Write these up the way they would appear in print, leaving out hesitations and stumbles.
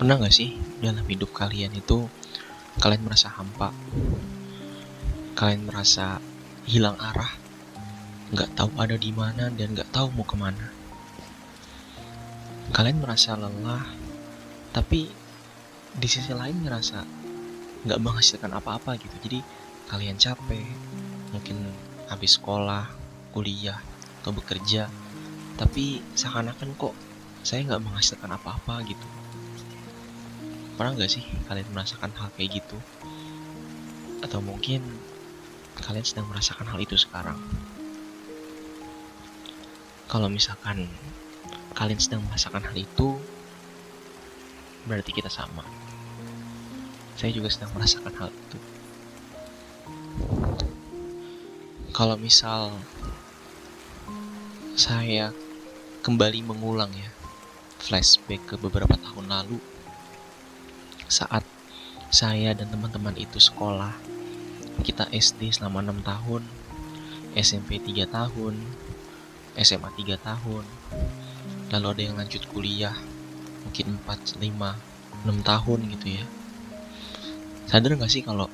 Pernah gak sih dalam hidup kalian itu kalian merasa hampa, kalian merasa hilang arah, gak tahu ada di mana dan gak tahu mau kemana. Kalian merasa lelah, tapi di sisi lain ngerasa gak menghasilkan apa-apa gitu. Jadi kalian capek, mungkin habis sekolah, kuliah, atau bekerja, tapi seakan-akan kok saya gak menghasilkan apa-apa gitu. Pernah gak sih kalian merasakan hal kayak gitu? Atau mungkin kalian sedang merasakan hal itu sekarang. Kalau misalkan kalian sedang merasakan hal itu, berarti kita sama. Saya juga sedang merasakan hal itu. Kalau misal saya kembali mengulang ya, flashback ke beberapa tahun lalu, saat saya dan teman-teman itu sekolah, kita SD selama 6 tahun, SMP 3 tahun, SMA 3 tahun, lalu ada yang lanjut kuliah, mungkin 4, 5, 6 tahun gitu ya. Sadar gak sih kalau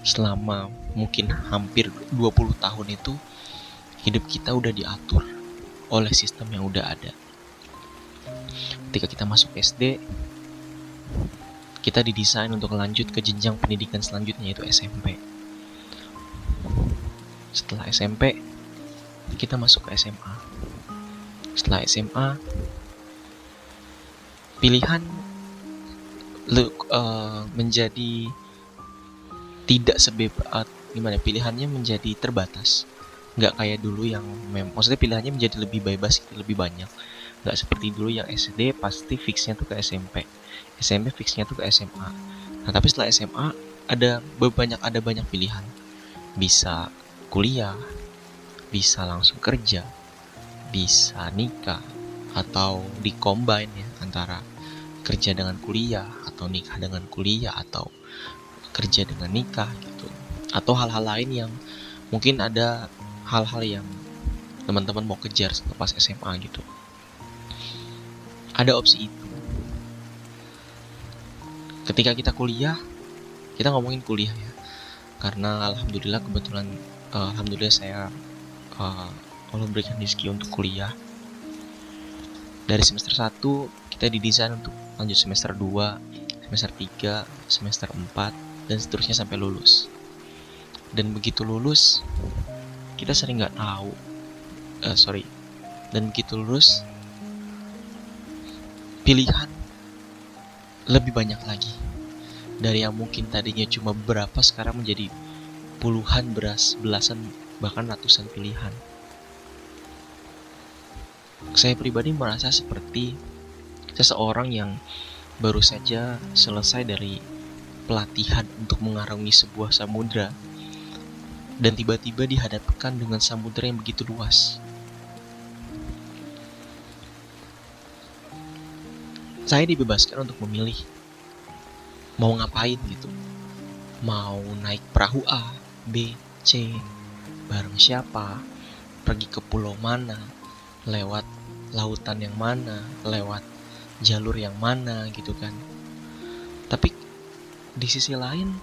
selama mungkin hampir 20 tahun itu hidup kita udah diatur oleh sistem yang udah ada. Ketika kita masuk SD, kita didesain untuk lanjut ke jenjang pendidikan selanjutnya, yaitu SMP. Setelah SMP, kita masuk ke SMA. Setelah SMA, pilihan menjadi tidak sebebas pilihannya menjadi terbatas. Nggak kayak dulu yang maksudnya pilihannya menjadi lebih bebas, lebih banyak. Nggak seperti dulu yang SD pasti fixnya tuh ke SMP, SMP fixnya tuh ke SMA. Nah tapi setelah SMA ada banyak pilihan. Bisa kuliah, bisa langsung kerja, bisa nikah, atau di-combine ya, antara kerja dengan kuliah, atau nikah dengan kuliah, atau kerja dengan nikah gitu. Atau hal-hal lain yang mungkin ada hal-hal yang teman-teman mau kejar selepas SMA gitu. Ada opsi itu. Ketika kita kuliah, kita ngomongin kuliah ya, karena alhamdulillah kebetulan alhamdulillah saya Allah berikan rezeki untuk kuliah. Dari semester 1 kita didesain untuk lanjut semester 2, semester 3, semester 4, dan seterusnya sampai lulus. Dan begitu lulus, kita sering gak tahu dan begitu lulus, pilihan lebih banyak lagi. Dari yang mungkin tadinya cuma beberapa, sekarang menjadi puluhan, belasan, bahkan ratusan pilihan. Saya pribadi merasa seperti seseorang yang baru saja selesai dari pelatihan untuk mengarungi sebuah samudra, dan tiba-tiba dihadapkan dengan samudra yang begitu luas. Saya dibebaskan untuk memilih mau ngapain gitu. Mau naik perahu A, B, C, bareng siapa, pergi ke pulau mana, lewat lautan yang mana, lewat jalur yang mana gitu kan. Tapi di sisi lain,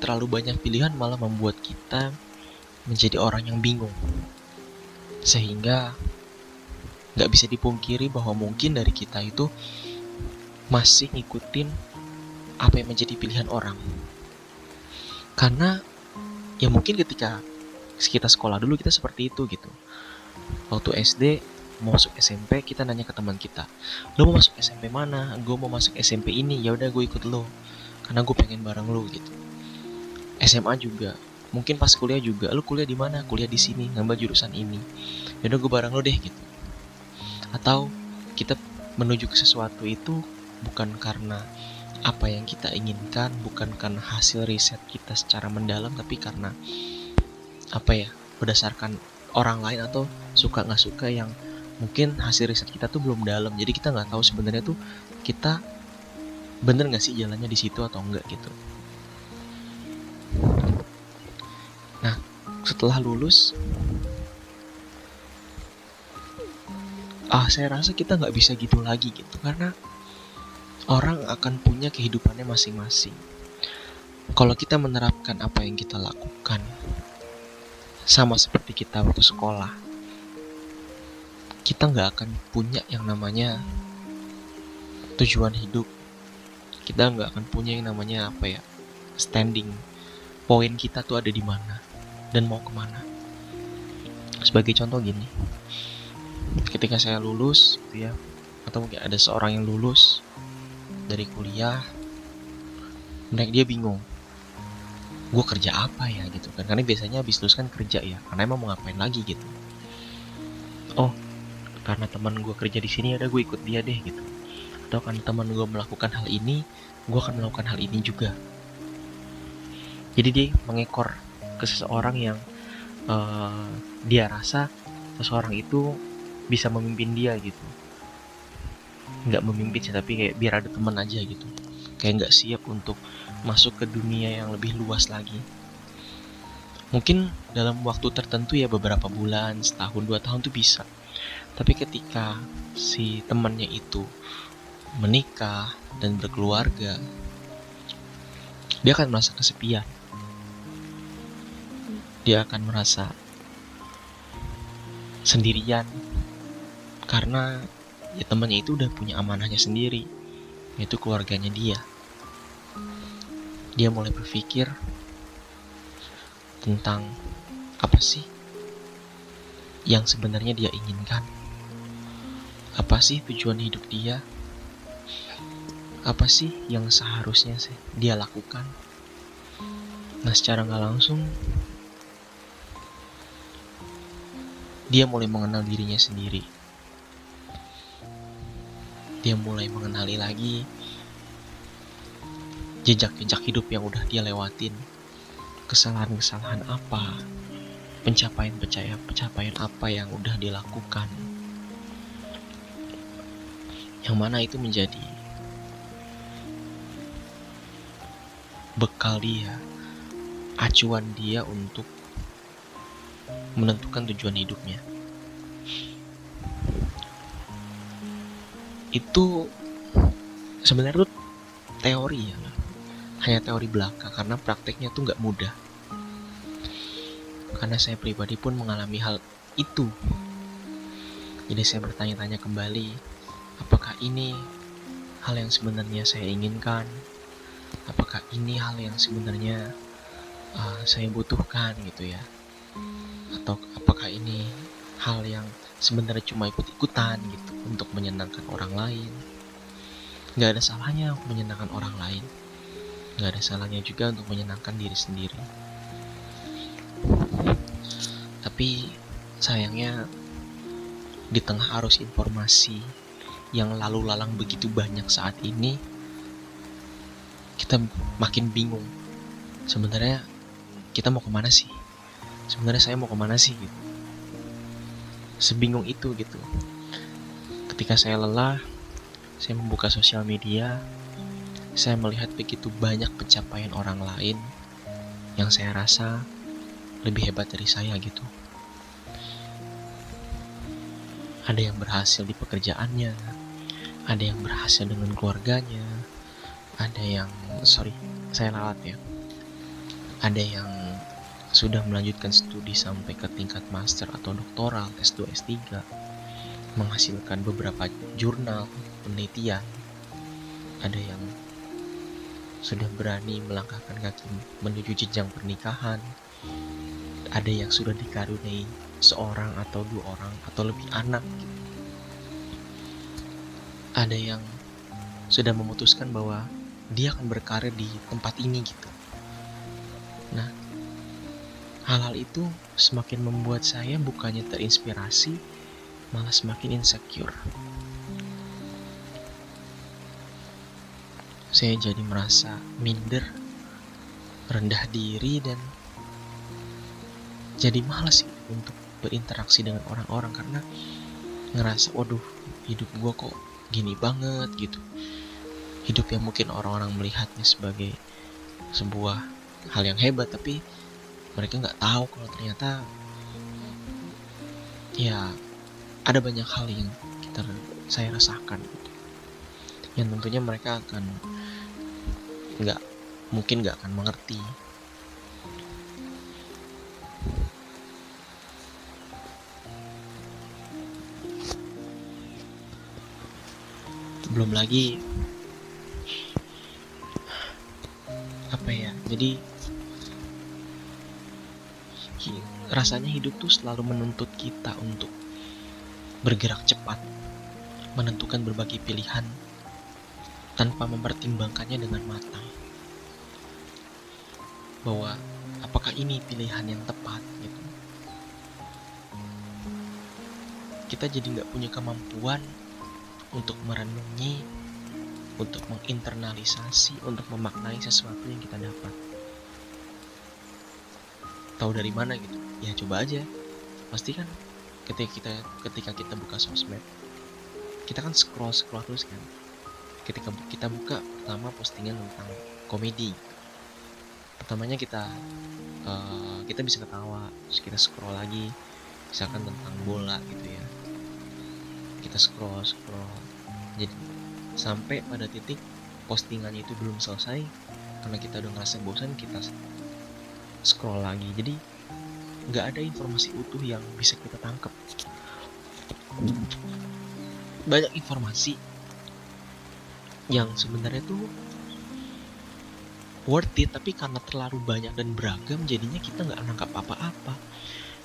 terlalu banyak pilihan malah membuat kita menjadi orang yang bingung. Sehingga gak bisa dipungkiri bahwa mungkin dari kita itu masih ngikutin apa yang menjadi pilihan orang. Karena ya mungkin ketika kita sekolah dulu kita seperti itu gitu. Waktu SD mau masuk SMP, kita nanya ke teman kita, lo mau masuk SMP mana? Gue mau masuk SMP ini. Ya udah gue ikut lo, karena gue pengen bareng lo gitu. SMA juga, mungkin pas kuliah juga, lo kuliah di mana? Kuliah di sini, ngambil jurusan ini. Ya udah gue bareng lo deh gitu. Atau kita menuju ke sesuatu itu bukan karena apa yang kita inginkan, bukan karena hasil riset kita secara mendalam, tapi karena berdasarkan orang lain atau suka nggak suka yang mungkin hasil riset kita tuh belum dalam. Jadi kita nggak tahu sebenarnya tuh kita bener nggak sih jalannya di situ atau enggak gitu. Nah setelah lulus, saya rasa kita nggak bisa gitu lagi gitu, karena Orang akan punya kehidupannya masing-masing. Kalau kita menerapkan apa yang kita lakukan sama seperti kita waktu sekolah, kita nggak akan punya yang namanya tujuan hidup. Kita nggak akan punya yang namanya standing point kita tuh ada di mana dan mau kemana. Sebagai contoh gini, ketika saya lulus gitu ya, atau mungkin ada seorang yang lulus dari kuliah, dia bingung, gue kerja apa ya gitu kan, karena biasanya habis lulus kan kerja ya, karena emang mau ngapain lagi gitu. Oh, karena teman gue kerja di sini, ada gue ikut dia deh gitu. Atau kan teman gue melakukan hal ini, gue akan melakukan hal ini juga. Jadi dia mengekor ke seseorang yang dia rasa seseorang itu bisa memimpin dia gitu. Nggak memimpin sih, tapi kayak biar ada teman aja gitu. Kayak nggak siap untuk masuk ke dunia yang lebih luas lagi. Mungkin dalam waktu tertentu ya, beberapa bulan, setahun, 2 tahun tuh bisa. Tapi ketika si temannya itu menikah dan berkeluarga, dia akan merasa kesepian. Dia akan merasa sendirian karena ya temannya itu udah punya amanahnya sendiri, yaitu keluarganya dia. Dia mulai berpikir tentang apa sih yang sebenarnya dia inginkan, apa sih tujuan hidup dia, apa sih yang seharusnya dia lakukan. Nah, secara nggak langsung dia mulai mengenal dirinya sendiri. Dia mulai mengenali lagi jejak-jejak hidup yang udah dia lewatin, kesalahan-kesalahan apa, pencapaian apa yang udah dilakukan, yang mana itu menjadi bekal dia, acuan dia untuk menentukan tujuan hidupnya. Itu sebenarnya tuh teori ya, hanya teori belaka, karena prakteknya tuh nggak mudah. Karena saya pribadi pun mengalami hal itu. Jadi saya bertanya-tanya kembali, apakah ini hal yang sebenarnya saya inginkan? Apakah ini hal yang sebenarnya saya butuhkan gitu ya? Atau apakah ini hal yang sebenarnya cuma ikut-ikutan gitu untuk menyenangkan orang lain? Gak ada salahnya menyenangkan orang lain, gak ada salahnya juga untuk menyenangkan diri sendiri. Tapi sayangnya di tengah arus informasi yang lalu lalang begitu banyak saat ini, kita makin bingung. Sebenarnya kita mau kemana sih? Sebenarnya saya mau kemana sih gitu. Sebingung itu gitu. Ketika saya lelah, saya membuka sosial media, saya melihat begitu banyak pencapaian orang lain yang saya rasa lebih hebat dari saya gitu. Ada yang berhasil di pekerjaannya, ada yang berhasil dengan keluarganya, ada yang, saya ralat ya, ada yang sudah melanjutkan studi sampai ke tingkat master atau doktoral, S2, S3, menghasilkan beberapa jurnal penelitian. Ada yang sudah berani melangkahkan kaki menuju jenjang pernikahan. Ada yang sudah dikaruniai seorang atau 2 orang atau lebih anak. Ada yang sudah memutuskan bahwa dia akan berkarir di tempat ini gitu. Nah, hal-hal itu semakin membuat saya bukannya terinspirasi, malah semakin insecure. Saya jadi merasa minder, rendah diri, dan jadi malas untuk berinteraksi dengan orang-orang karena ngerasa, waduh, hidup gue kok gini banget gitu. Hidup yang mungkin orang-orang melihatnya sebagai sebuah hal yang hebat, tapi mereka nggak tahu kalau ternyata ya ada banyak hal yang saya rasakan gitu. yang tentunya mereka akan mungkin nggak akan mengerti. Belum lagi jadi rasanya hidup tuh selalu menuntut kita untuk bergerak cepat, menentukan berbagai pilihan tanpa mempertimbangkannya dengan matang, bahwa apakah ini pilihan yang tepat gitu. Kita jadi nggak punya kemampuan untuk merenungi, untuk menginternalisasi, untuk memaknai sesuatu yang kita dapat. Tahu dari mana gitu? Ya coba aja. Pasti kan ketika kita buka sosmed, kita kan scroll terus kan. Ketika kita buka pertama postingan tentang komedi, pertamanya kita bisa ketawa, terus kita scroll lagi, misalkan tentang bola gitu ya, kita scroll, jadi sampai pada titik postingannya itu belum selesai, karena kita udah ngerasa bosan, kita scroll lagi. Jadi nggak ada informasi utuh yang bisa kita tangkap. Banyak informasi yang sebenarnya tuh worth it, tapi karena terlalu banyak dan beragam, jadinya kita nggak nangkap apa-apa.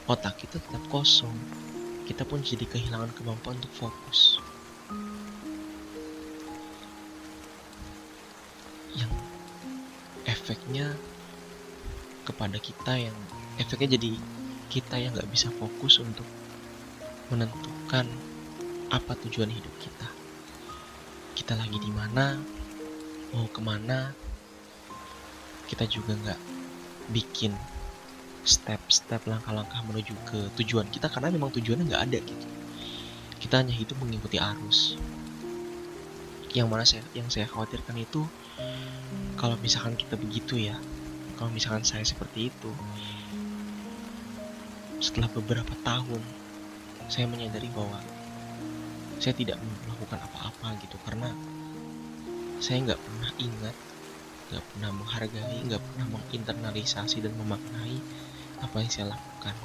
Otak kita tetap kosong. Kita pun jadi kehilangan kemampuan untuk fokus. Yang efeknya kepada efeknya jadi kita yang nggak bisa fokus untuk menentukan apa tujuan hidup kita. Kita lagi di mana, mau kemana. Kita juga nggak bikin step-step, langkah-langkah menuju ke tujuan kita, karena memang tujuannya nggak ada gitu. Kita hanya hidup mengikuti arus. Yang saya khawatirkan itu, kalau misalkan kita begitu ya, kalau misalkan saya seperti itu, setelah beberapa tahun saya menyadari bahwa saya tidak melakukan apa-apa gitu, karena saya nggak pernah ingat, nggak pernah menghargai, nggak pernah menginternalisasi dan memaknai apa yang saya lakukan.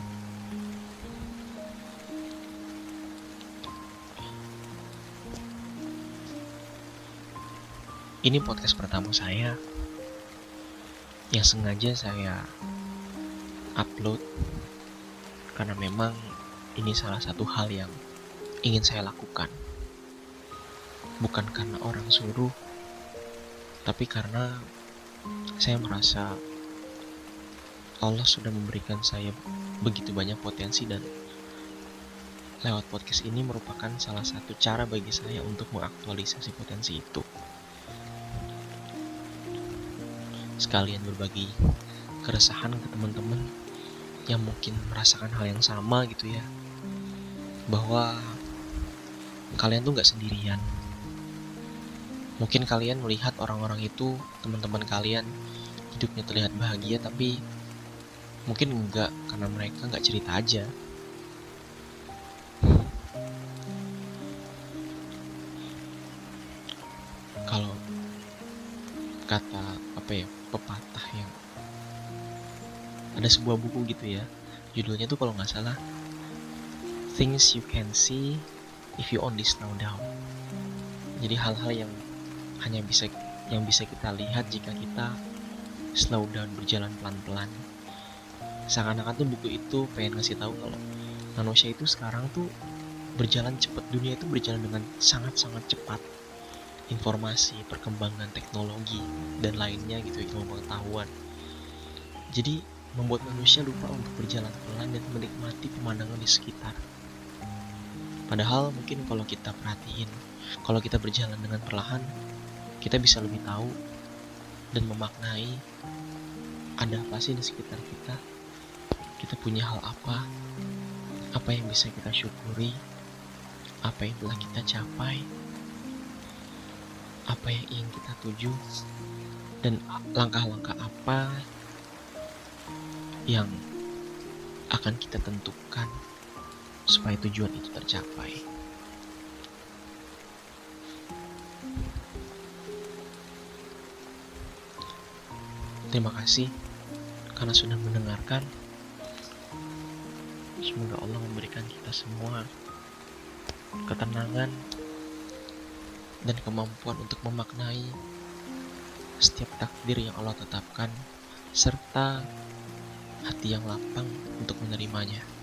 Ini podcast pertama saya yang sengaja saya upload karena memang ini salah satu hal yang ingin saya lakukan. Bukan karena orang suruh, tapi karena saya merasa Allah sudah memberikan saya begitu banyak potensi, dan lewat podcast ini merupakan salah satu cara bagi saya untuk mengaktualisasi potensi itu. Sekalian berbagi keresahan ke teman-teman yang mungkin merasakan hal yang sama gitu ya, bahwa kalian tuh gak sendirian. Mungkin kalian melihat orang-orang itu, teman-teman kalian, hidupnya terlihat bahagia, tapi mungkin enggak, karena mereka gak cerita aja. Kalau kata pepatah yang ada sebuah buku gitu ya, judulnya tuh kalau nggak salah Things You Can See If You Only Slow Down. Jadi hal-hal yang bisa kita lihat jika kita slow down, berjalan pelan-pelan. Seakan-akan tuh buku itu pengen ngasih tahu kalau manusia itu sekarang tuh berjalan cepat, dunia itu berjalan dengan sangat-sangat cepat. Informasi, perkembangan teknologi dan lainnya gitu, ilmu pengetahuan. Jadi membuat manusia lupa untuk berjalan pelan dan menikmati pemandangan di sekitar. Padahal mungkin kalau kita perhatiin, kalau kita berjalan dengan perlahan, kita bisa lebih tahu dan memaknai ada apa sih di sekitar kita. Kita punya hal apa yang bisa kita syukuri, apa yang telah kita capai, apa yang ingin kita tuju, dan langkah-langkah apa yang akan kita tentukan supaya tujuan itu tercapai. Terima kasih karena sudah mendengarkan. Semoga Allah memberikan kita semua ketenangan dan kemampuan untuk memaknai setiap takdir yang Allah tetapkan, serta hati yang lapang untuk menerimanya.